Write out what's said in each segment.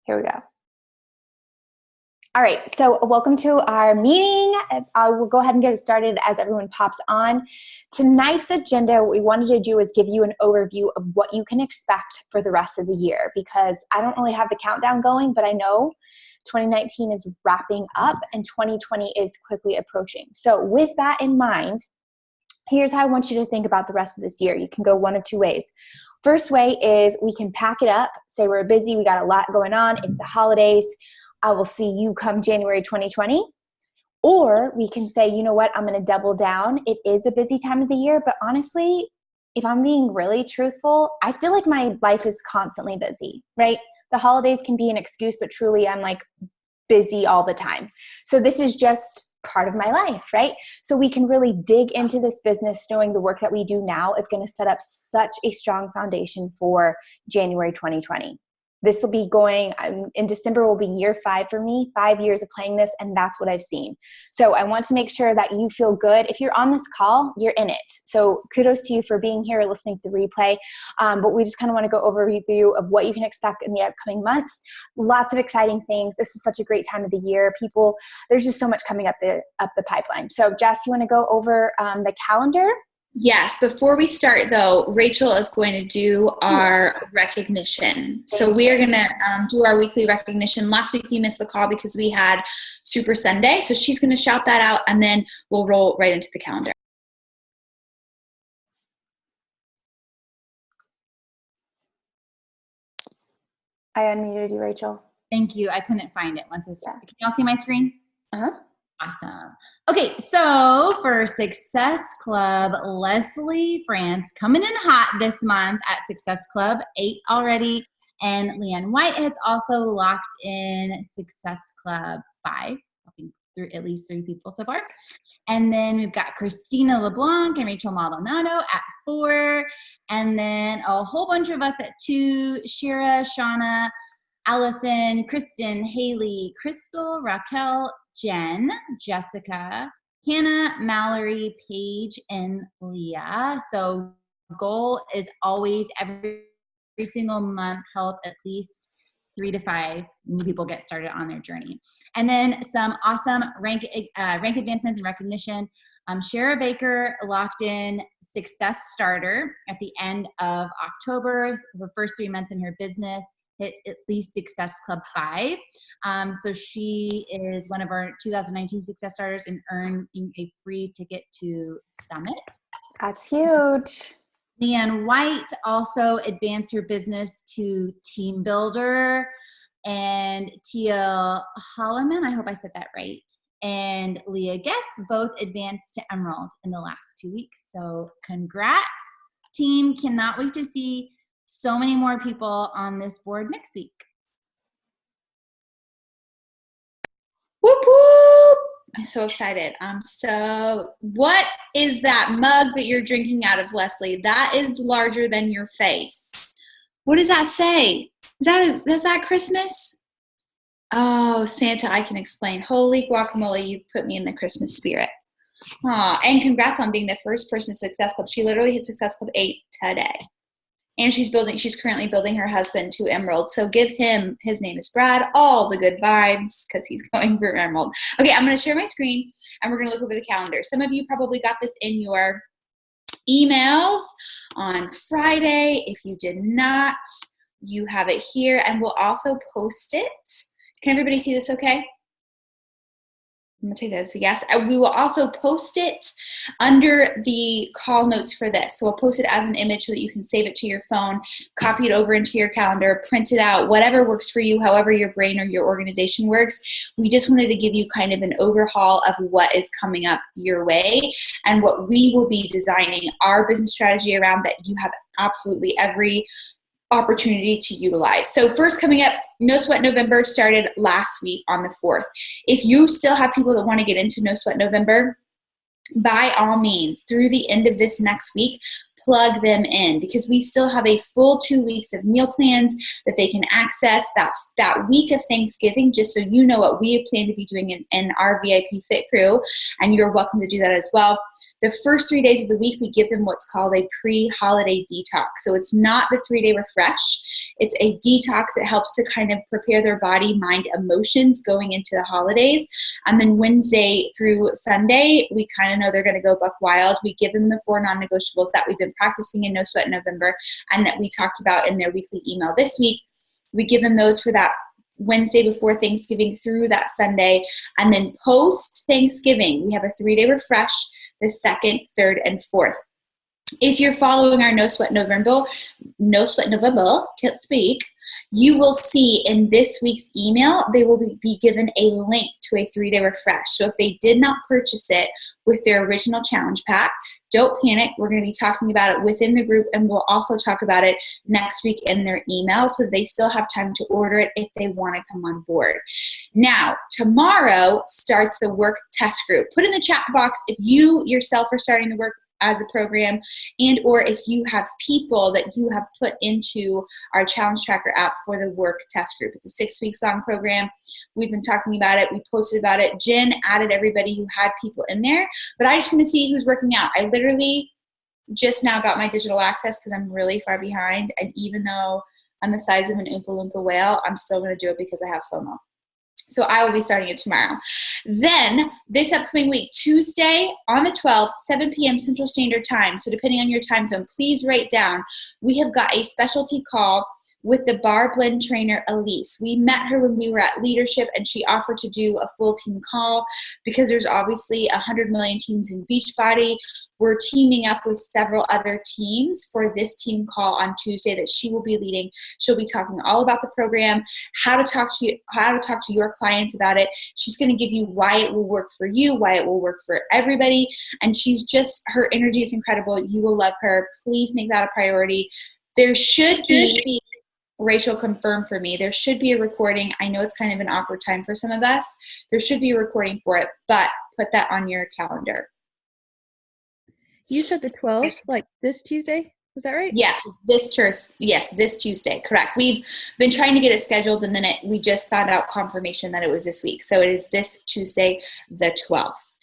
Here we go. All right, so welcome to our meeting. We'll go ahead and get it started as everyone pops on. Tonight's agenda, what we wanted to do is give you an overview of what you can expect for the rest of the year, because I don't really have the countdown going, but I know 2019 is wrapping up and 2020 is quickly approaching. So with that in mind, here's how I want you to think about the rest of this year. You can go one of two ways. First way is we can pack it up, say we're busy, we got a lot going on, it's the holidays, I will see you come January 2020. Or we can say, you know what, I'm going to double down. It is a busy time of the year, but honestly, if I'm being really truthful, I feel like my life is constantly busy, right? The holidays can be an excuse, but truly I'm like busy all the time. So this is just part of my life, right? So we can really dig into this business knowing the work that we do now is going to set up such a strong foundation for January 2020. This will be going, in December will be year 5 for me, 5 years of playing this, and that's what I've seen. So I want to make sure that you feel good. If you're on this call, you're in it. So kudos to you for being here, listening to the replay. But we just kind of want to go over a review of what you can expect in the upcoming months. Lots of exciting things. This is such a great time of the year. There's just so much coming up the pipeline. So Jess, you want to go over the calendar? Yes. Before we start, though, Rachel is going to do our recognition. So we are going to do our weekly recognition. Last week we missed the call because we had Super Sunday. So she's going to shout that out, and then we'll roll right into the calendar. I unmuted you, Rachel. Thank you. I couldn't find it once I started. Can y'all see my screen? Uh-huh. Awesome. Okay, so for Success Club, Leslie France coming in hot this month at Success Club, 8 already. And Leanne White has also locked in Success Club 5, through at least 3 people so far. And then we've got Christina LeBlanc and Rachel Maldonado at 4. And then a whole bunch of us at 2, Shira, Shauna, Allison, Kristen, Haley, Crystal, Raquel, Jen, Jessica, Hannah, Mallory, Paige, and Leah. So goal is always every single month help at least 3 to 5 new people get started on their journey. And then some awesome rank advancements and recognition. Shara Baker locked in Success Starter at the end of October. Her first 3 months in her business hit at least Success Club 5. So she is one of our 2019 Success Starters and earning a free ticket to Summit. That's huge. Leanne White also advanced her business to Team Builder, and Tia Holloman, I hope I said that right, and Leah Guess both advanced to Emerald in the last 2 weeks. So congrats, team. Cannot wait to see so many more people on this board next week. Whoop, whoop. I'm so excited. So what is that mug that you're drinking out of, Leslie? That is larger than your face. What does that say? Is that Christmas? Oh, Santa, I can explain. Holy guacamole, you put me in the Christmas spirit. Aw, and congrats on being the first person to Success Club. She literally hit Success Club 8 today. And she's currently building her husband to Emerald. So give him, his name is Brad, all the good vibes because he's going for Emerald. Okay, I'm going to share my screen and we're going to look over the calendar. Some of you probably got this in your emails on Friday. If you did not, you have it here, and we'll also post it. Can everybody see this okay? I'm going to take that as a yes. We will also post it under the call notes for this. So we'll post it as an image so that you can save it to your phone, copy it over into your calendar, print it out, whatever works for you, however your brain or your organization works. We just wanted to give you kind of an overhaul of what is coming up your way and what we will be designing our business strategy around that you have absolutely every opportunity to utilize. So first coming up, No Sweat November started last week on the 4th. If you still have people that want to get into No Sweat November, by all means, through the end of this next week, plug them in because we still have a full 2 weeks of meal plans that they can access that week of Thanksgiving, just so you know what we plan to be doing in our VIP Fit Crew, and you're welcome to do that as well. The first 3 days of the week, we give them what's called a pre-holiday detox. So it's not the 3-day refresh. It's a detox. It helps to kind of prepare their body, mind, emotions going into the holidays. And then Wednesday through Sunday, we kind of know they're going to go buck wild. We give them the 4 non-negotiables that we've been practicing in No Sweat November and that we talked about in their weekly email this week. We give them those for that Wednesday before Thanksgiving through that Sunday. And then post Thanksgiving, we have a 3-day refresh, the 2nd, 3rd, and 4th. If you're following our No Sweat November, can't speak, you will see in this week's email, they will be given a link to a 3-day refresh. So if they did not purchase it with their original challenge pack, don't panic. We're going to be talking about it within the group, and we'll also talk about it next week in their email, so they still have time to order it if they want to come on board. Now, tomorrow starts the work test group. Put in the chat box if you yourself are starting the work as a program, and or if you have people that you have put into our challenge tracker app for the work test group. It's a 6 weeks long program. We've been talking about it. We posted about it. Jen added everybody who had people in there, but I just want to see who's working out. I literally just now got my digital access because I'm really far behind, and even though I'm the size of an Oompa Loompa whale, I'm still going to do it because I have FOMO. So I will be starting it tomorrow. Then this upcoming week, Tuesday on the 12th, 7 p.m. Central Standard Time. So depending on your time zone, please write down. We have got a specialty call with the bar blend trainer, Elise. We met her when we were at Leadership, and she offered to do a full team call because there's obviously 100 million teams in Beachbody. We're teaming up with several other teams for this team call on Tuesday that she will be leading. She'll be talking all about the program, how to talk to your clients about it. She's going to give you why it will work for you, why it will work for everybody. And her energy is incredible. You will love her. Please make that a priority. There should be, Rachel confirmed for me, there should be a recording. I know it's kind of an awkward time for some of us. There should be a recording for it, but put that on your calendar. You said the 12th, like this Tuesday? Was that right? Yes, this Tuesday, correct. We've been trying to get it scheduled, and then we just found out confirmation that it was this week. So it is this Tuesday, the 12th.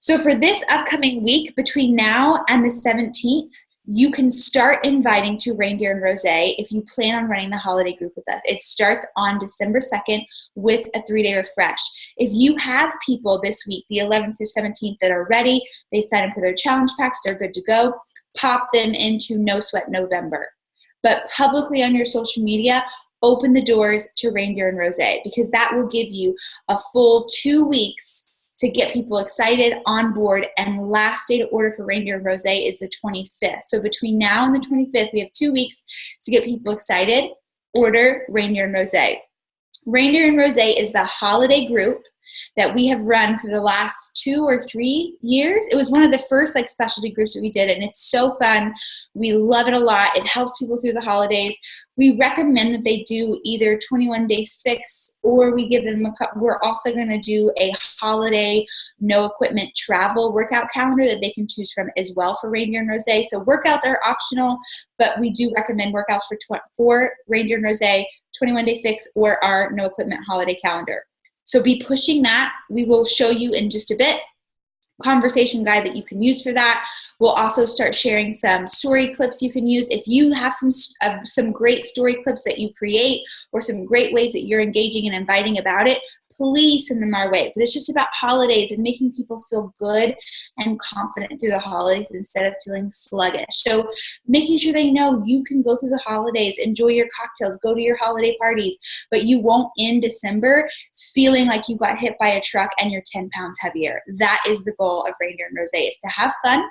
So for this upcoming week, between now and the 17th, you can start inviting to Reindeer and Rosé if you plan on running the holiday group with us. It starts on December 2nd with a 3-day refresh. If you have people this week, the 11th through 17th, that are ready, they sign up for their challenge packs, they're good to go, pop them into No Sweat November. But publicly on your social media, open the doors to Reindeer and Rosé, because that will give you a full 2 weeks to get people excited, on board, and last day to order for Reindeer and Rosé is the 25th. So between now and the 25th, we have 2 weeks to get people excited. Order Reindeer and Rosé. Reindeer and Rosé is the holiday group that we have run for the last 2 or 3 years. It was one of the first specialty groups that we did, and it's so fun. We love it a lot. It helps people through the holidays. We recommend that they do either 21-day fix, or we give them we're also going to do a holiday no equipment travel workout calendar that they can choose from as well for Reindeer and Rosé. So workouts are optional, but we do recommend workouts for Reindeer and Rosé, 21-day fix, or our no equipment holiday calendar. So be pushing that. We will show you in just a bit conversation guide that you can use for that. We'll also start sharing some story clips you can use. If you have some great story clips that you create, or some great ways that you're engaging and inviting about it, please send them our way. But it's just about holidays and making people feel good and confident through the holidays instead of feeling sluggish. So making sure they know you can go through the holidays, enjoy your cocktails, go to your holiday parties, but you won't end December feeling like you got hit by a truck and you're 10 pounds heavier. That is the goal of Reindeer and Rosé, is to have fun,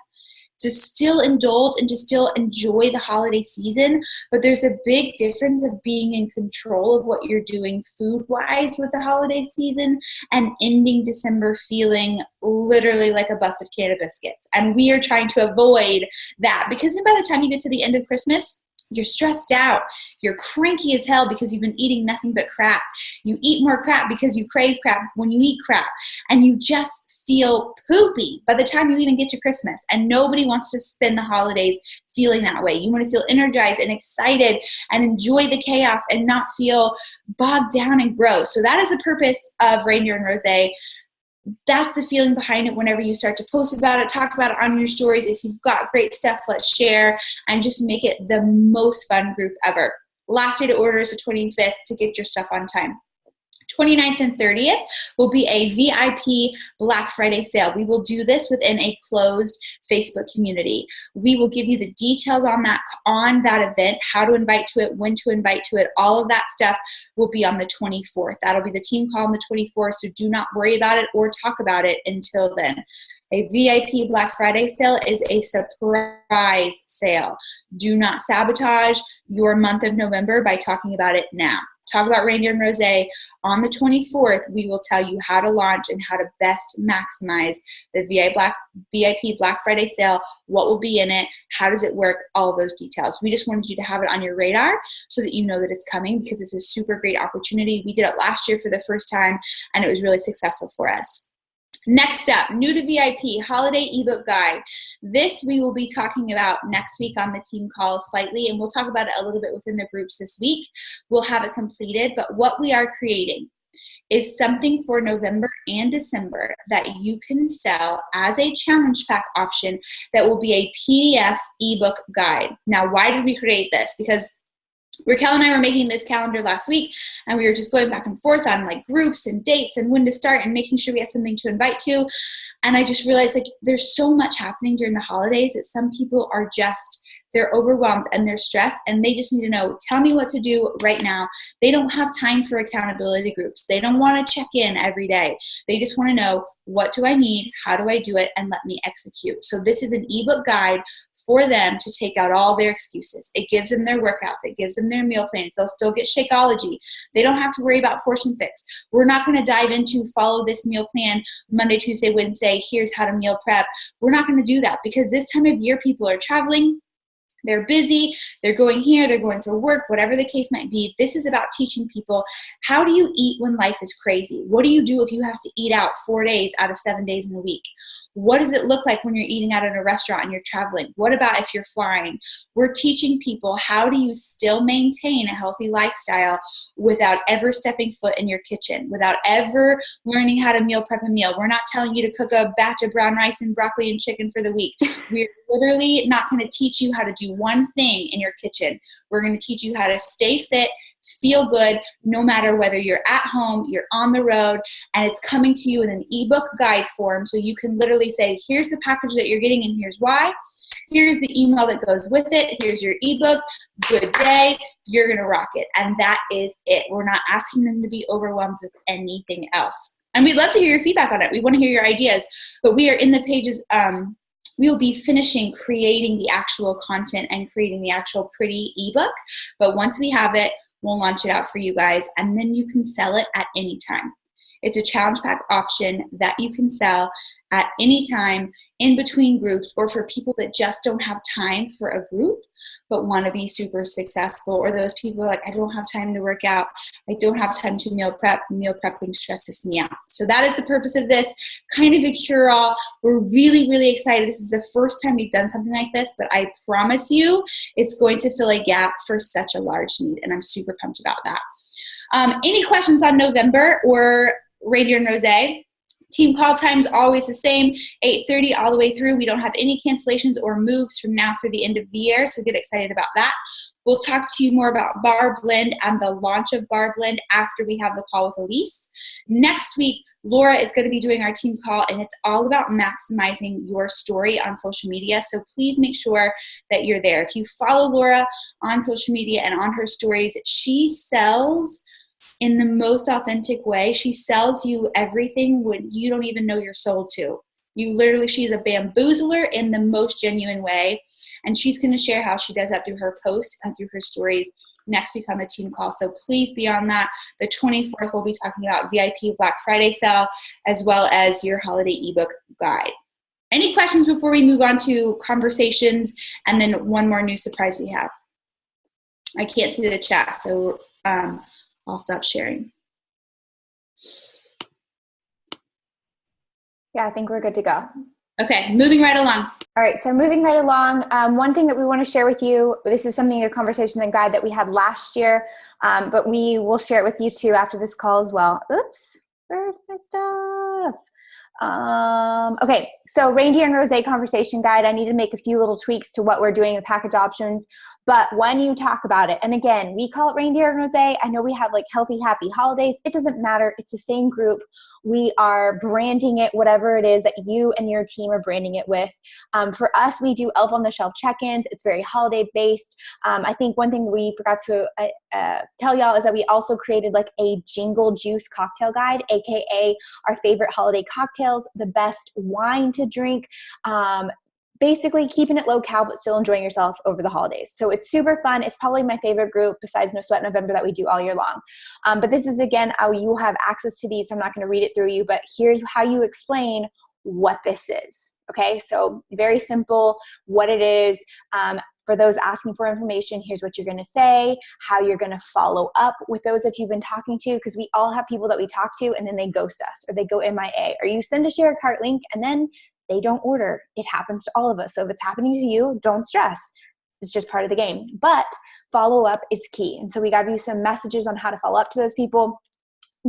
to still indulge, and to still enjoy the holiday season. But there's a big difference of being in control of what you're doing food-wise with the holiday season and ending December feeling literally like a busted can of biscuits. And we are trying to avoid that, because by the time you get to the end of Christmas, you're stressed out. You're cranky as hell because you've been eating nothing but crap. You eat more crap because you crave crap when you eat crap. And you just feel poopy by the time you even get to Christmas. And nobody wants to spend the holidays feeling that way. You want to feel energized and excited and enjoy the chaos and not feel bogged down and gross. So that is the purpose of Reindeer and Rosé. that's the feeling behind it. Whenever you start to post about it, talk about it on your stories. If you've got great stuff, let's share and just make it the most fun group ever. Last day to order is the 25th to get your stuff on time. 29th and 30th will be a VIP Black Friday sale. We will do this within a closed Facebook community. We will give you the details on that event, how to invite to it, when to invite to it. All of that stuff will be on the 24th. That'll be the team call on the 24th, so do not worry about it or talk about it until then. A VIP Black Friday sale is a surprise sale. Do not sabotage your month of November by talking about it now. Talk about Reindeer and Rosé. On the 24th, we will tell you how to launch and how to best maximize the VIP Black Friday sale, what will be in it, how does it work, all those details. We just wanted you to have it on your radar so that you know that it's coming, because it's a super great opportunity. We did it last year for the first time, and it was really successful for us. Next up, new to VIP, holiday ebook guide. This we will be talking about next week on the team call slightly, and we'll talk about it a little bit within the groups this week. We'll have it completed, but what we are creating is something for November and December that you can sell as a challenge pack option that will be a PDF ebook guide. Now, why did we create this? Because Raquel and I were making this calendar last week, and we were just going back and forth on like groups and dates and when to start and making sure we had something to invite to. And I just realized like there's so much happening during the holidays that some people are just, they're overwhelmed and they're stressed, and they just need to know, tell me what to do right now. They don't have time for accountability groups. They don't want to check in every day. They just want to know, what do I need? How do I do it? And let me execute. So this is an ebook guide for them to take out all their excuses. It gives them their workouts. It gives them their meal plans. They'll still get Shakeology. They don't have to worry about portion fix. We're not going to dive into follow this meal plan Monday, Tuesday, Wednesday. Here's how to meal prep. We're not going to do that, because this time of year people are traveling. They're busy, they're going here, they're going for work, whatever the case might be. This is about teaching people, how do you eat when life is crazy? What do you do if you have to eat out 4 days out of 7 days in a week? What does it look like when you're eating out at a restaurant and you're traveling? What about if you're flying? We're teaching people, how do you still maintain a healthy lifestyle without ever stepping foot in your kitchen, without ever learning how to meal prep a meal. We're not telling you to cook a batch of brown rice and broccoli and chicken for the week. We're literally not going to teach you how to do one thing in your kitchen. We're going to teach you how to stay fit, feel good, no matter whether you're at home, you're on the road, and it's coming to you in an ebook guide form. So you can literally say, here's the package that you're getting and here's why. Here's the email that goes with it. Here's your ebook. Good day. You're going to rock it. And that is it. We're not asking them to be overwhelmed with anything else. And we'd love to hear your feedback on it. We want to hear your ideas. But we are in the pages. We will be finishing creating the actual content and creating the actual pretty ebook. But once we have it, we'll launch it out for you guys, and then you can sell it at any time. It's a challenge pack option that you can sell at any time in between groups, or for people that just don't have time for a group but want to be super successful, or those people are like, I don't have time to work out, I don't have time to meal prep, meal prepping stresses me out. So that is the purpose of this, kind of a cure-all. We're really, really excited. This is the first time we've done something like this, but I promise you it's going to fill a gap for such a large need, and I'm super pumped about that. Any questions on November or Reindeer and Rosé? Team call time's always the same, 8:30 all the way through. We don't have any cancellations or moves from now through the end of the year, so get excited about that. We'll talk to you more about Bar Blend and the launch of Bar Blend after we have the call with Elise. Next week, Laura is going to be doing our team call, and it's all about maximizing your story on social media, so please make sure that you're there. If you follow Laura on social media and on her stories, she sells in the most authentic way. She sells you everything when you don't even know you're sold to. She's a bamboozler in the most genuine way. And she's going to share how she does that through her posts and through her stories next week on the team call. So please be on that. The 24th, we'll be talking about VIP Black Friday sale, as well as your holiday ebook guide. Any questions before we move on to conversations and then one more new surprise we have? I can't see the chat, so I'll stop sharing. Yeah, I think we're good to go. Okay, moving right along. All right, so moving right along, one thing that we want to share with you, this is something, a conversation and guide that we had last year, but we will share it with you too after this call as well. Oops, where's my stuff? Okay, so reindeer and rosé conversation guide. I need to make a few little tweaks to what we're doing with package options. But when you talk about it, and again, we call it reindeer and rosé. I know we have like healthy, happy holidays. It doesn't matter. It's the same group. We are branding it, whatever it is that you and your team are branding it with. For us, we do Elf on the Shelf check-ins. It's very holiday based. I think one thing we forgot to tell y'all is that we also created like a Jingle Juice cocktail guide, AKA our favorite holiday cocktails, the best wine to drink, basically keeping it low cal but still enjoying yourself over the holidays. So it's super fun. It's probably my favorite group besides No Sweat November that we do all year long. But this is, again, you will have access to these, so I'm not going to read it through you, but here's how you explain what this is. Okay, so very simple, what it is. For those asking for information, here's what you're going to say, how you're going to follow up with those that you've been talking to, because we all have people that we talk to and then they ghost us or they go MIA, or you send a share a cart link and then they don't order. It happens to all of us. So if it's happening to you, don't stress. It's just part of the game. But follow up is key. And so we got you some messages on how to follow up to those people.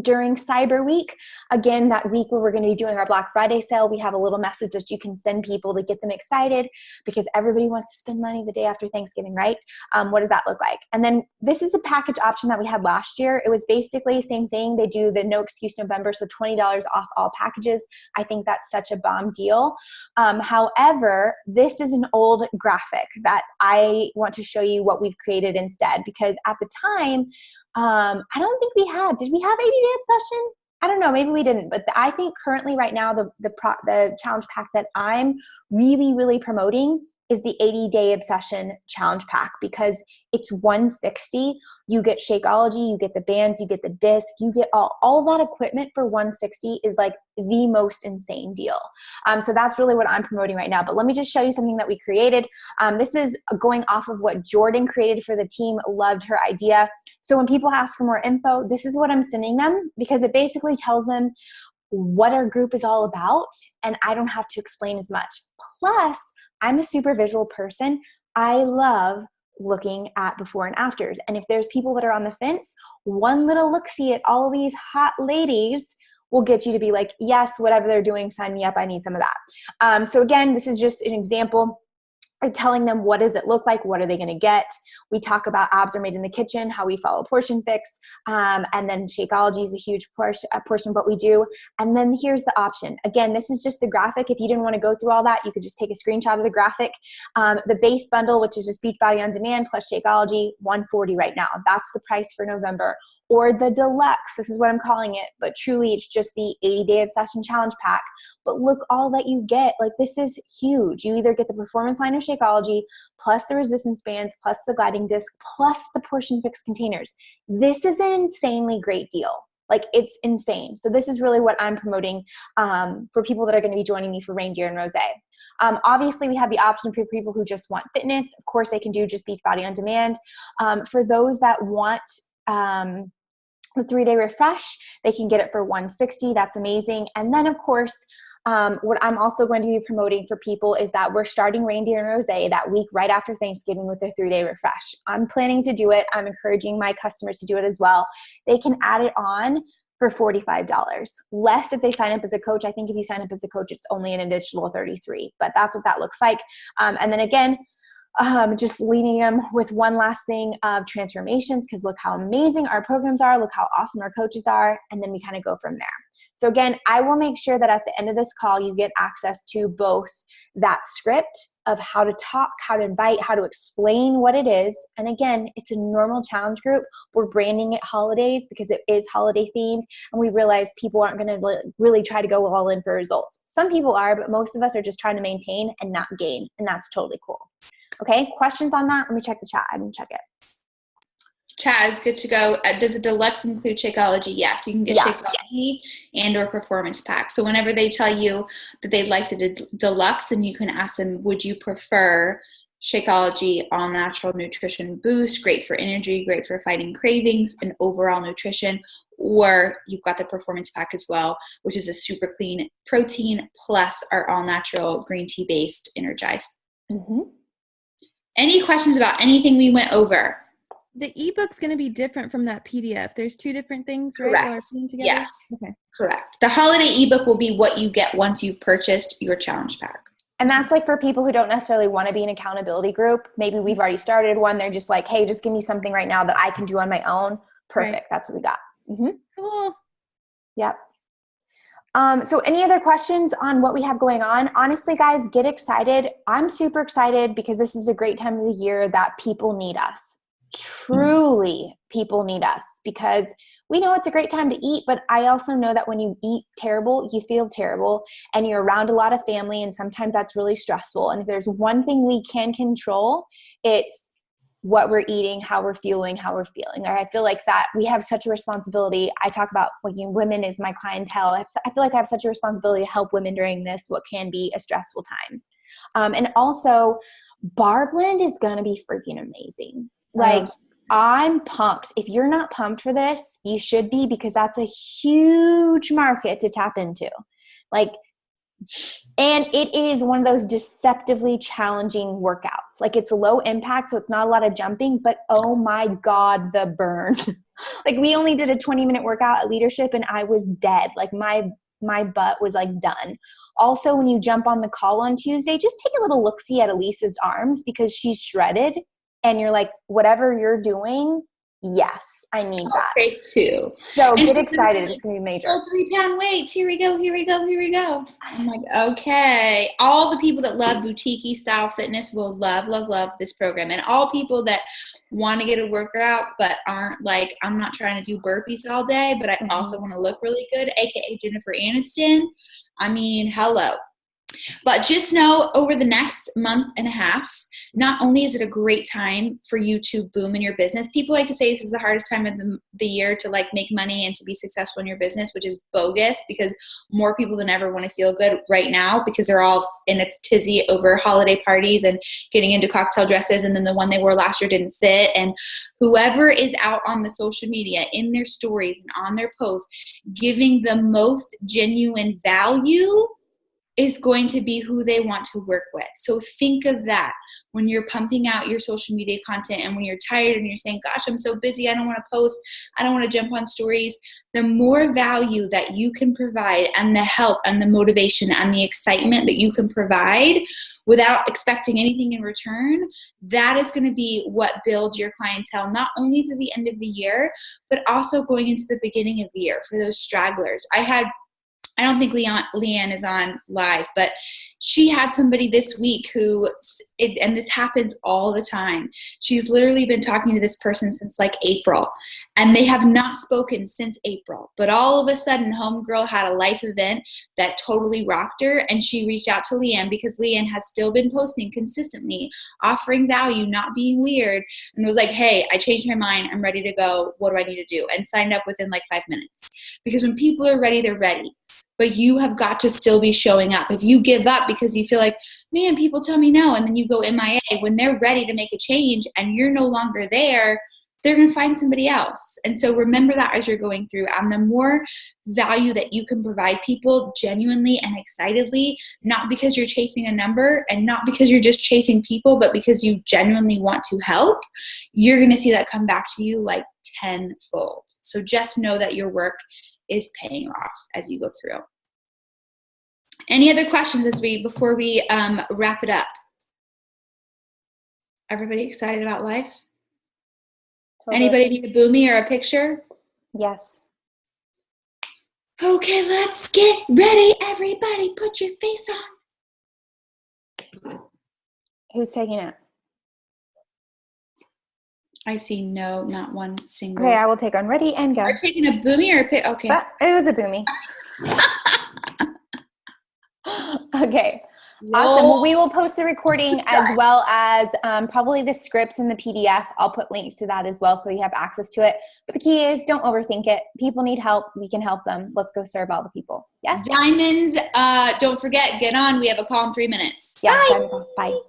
During Cyber Week, again, that week where we're going to be doing our Black Friday sale, we have a little message that you can send people to get them excited because everybody wants to spend money the day after Thanksgiving, right? What does that look like? And then this is a package option that we had last year. It was basically the same thing. They do the No Excuse November, so $20 off all packages. I think that's such a bomb deal. However, this is an old graphic that I want to show you what we've created instead, because at the time, I don't think did we have 80-day obsession? I don't know, maybe we didn't, but I think currently right now, the challenge pack that I'm really, really promoting is the 80-day obsession challenge pack, because it's $160. You get Shakeology, you get the bands, you get the disc, you get all that equipment for $160 is like the most insane deal. So that's really what I'm promoting right now. But let me just show you something that we created. This is going off of what Jordan created for the team. Loved her idea. So when people ask for more info, this is what I'm sending them, because it basically tells them what our group is all about, and I don't have to explain as much. Plus, I'm a super visual person. I love looking at before and afters. And if there's people that are on the fence, one little look-see at all these hot ladies will get you to be like, yes, whatever they're doing, sign me up. I need some of that. So again, this is just an example of telling them what does it look like, what are they going to get. We talk about Abs Are Made in the Kitchen, how we follow Portion Fix, and then Shakeology is a huge portion of what we do. And then here's the option. Again, this is just the graphic. If you didn't want to go through all that, you could just take a screenshot of the graphic. The base bundle, which is just Beachbody On Demand plus Shakeology, $140 right now. That's the price for November. Or the deluxe, this is what I'm calling it, but truly it's just the 80-day obsession challenge pack. But look all that you get. Like, this is huge. You either get the performance line of Shakeology plus the resistance bands plus the gliding disc plus the Portion Fix containers. This is an insanely great deal. Like, it's insane. So this is really what I'm promoting for people that are going to be joining me for Reindeer and Rosé. Obviously, we have the option for people who just want fitness. Of course, they can do just Beachbody On Demand. For those that want the 3-day refresh, they can get it for $160. That's amazing. And then, of course, what I'm also going to be promoting for people is that we're starting Reindeer and Rosé that week right after Thanksgiving with the 3-day refresh. I'm planning to do it. I'm encouraging my customers to do it as well. They can add it on for $45. Less if they sign up as a coach. I think if you sign up as a coach, it's only an additional $33, but that's what that looks like. And then again, just leaving them with one last thing of transformations, because look how amazing our programs are, look how awesome our coaches are, and then we kind of go from there. So again, I will make sure that at the end of this call, you get access to both that script of how to talk, how to invite, how to explain what it is. And again, it's a normal challenge group. We're branding it holidays because it is holiday themed. And we realize people aren't going to really try to go all in for results. Some people are, but most of us are just trying to maintain and not gain. And that's totally cool. Okay, questions on that? Let me check the chat. I didn't check it. Chat is good to go. Does a deluxe include Shakeology? Yes, you can get Shakeology and or performance pack. So whenever they tell you that they'd like the deluxe, then you can ask them, would you prefer Shakeology All Natural Nutrition Boost, great for energy, great for fighting cravings and overall nutrition, or you've got the performance pack as well, which is a super clean protein plus our all natural green tea based Energize. Mm-hmm. Any questions about anything we went over? the ebook's going to be different from that PDF. There's two different things, right? Correct. While we're putting together? Yes. Okay. Correct. The holiday ebook will be what you get once you've purchased your challenge pack. And that's like for people who don't necessarily want to be an accountability group. Maybe we've already started one. They're just like, hey, just give me something right now that I can do on my own. Perfect. Right. That's what we got. Cool. Yep. So any other questions on what we have going on? Honestly, guys, get excited. I'm super excited because this is a great time of the year that people need us. Truly, people need us because we know it's a great time to eat, but I also know that when you eat terrible, you feel terrible and you're around a lot of family, and sometimes that's really stressful. And if there's one thing we can control, it's what we're eating, how we're feeling. I feel like that we have such a responsibility. I talk about women is my clientele. I feel like I have such a responsibility to help women during this, what can be a stressful time. And also, Bar Blend is going to be freaking amazing. Like, I'm pumped. If you're not pumped for this, you should be, because that's a huge market to tap into. Like, and it is one of those deceptively challenging workouts. Like, it's low impact, so it's not a lot of jumping, but oh my God, the burn. Like, we only did a 20-minute workout at Leadership and I was dead. Like, my butt was like done. Also, when you jump on the call on Tuesday, just take a little look-see at Elisa's arms because she's shredded, and you're like, whatever you're doing, yes, I need that. I'll take 2. So get excited. It's going to be major. 3-pound weights. Here we go. I'm like, okay. All the people that love boutique style fitness will love this program. And all people that want to get a workout but aren't like, I'm not trying to do burpees all day, but I also want to look really good, aka Jennifer Aniston. I mean, hello. But just know, over the next month and a half, not only is it a great time for you to boom in your business. People like to say this is the hardest time of the year to like make money and to be successful in your business, which is bogus, because more people than ever want to feel good right now because they're all in a tizzy over holiday parties and getting into cocktail dresses, and then the one they wore last year didn't fit. And whoever is out on the social media in their stories and on their posts giving the most genuine value is going to be who they want to work with. So think of that when you're pumping out your social media content, and when you're tired and you're saying, gosh, I'm so busy, I don't want to post, I don't want to jump on stories. The more value that you can provide, and the help and the motivation and the excitement that you can provide without expecting anything in return, that is going to be what builds your clientele, not only through the end of the year, but also going into the beginning of the year for those stragglers. I don't think Leanne is on live, but she had somebody this week who, and this happens all the time, she's literally been talking to this person since like April, and they have not spoken since April. But all of a sudden, homegirl had a life event that totally rocked her, and she reached out to Leanne because Leanne has still been posting consistently, offering value, not being weird, and was like, hey, I changed my mind, I'm ready to go, what do I need to do? And signed up within like 5 minutes. Because when people are ready, they're ready. But you have got to still be showing up. If you give up because you feel like, man, people tell me no, and then you go MIA, when they're ready to make a change and you're no longer there, they're going to find somebody else. And so remember that as you're going through. And the more value that you can provide people genuinely and excitedly, not because you're chasing a number and not because you're just chasing people, but because you genuinely want to help, you're going to see that come back to you like tenfold. So just know that your work is paying off as you go through. Any other questions before we wrap it up? Everybody excited about life? Totally. Anybody need a boomy or a picture? Yes. Okay, let's get ready. Everybody put your face on. Who's taking it? I see no, not one single. Okay, I will take one. Ready and go. Are you taking a boomy or a pic? Okay. It was a boomy. Okay. Awesome. Well, we will post the recording as well as probably the scripts and the PDF. I'll put links to that as well so you have access to it. But the key is, don't overthink it. People need help. We can help them. Let's go serve all the people. Yes. Diamonds. Don't forget, get on. We have a call in 3 minutes. Yeah. Bye. Bye.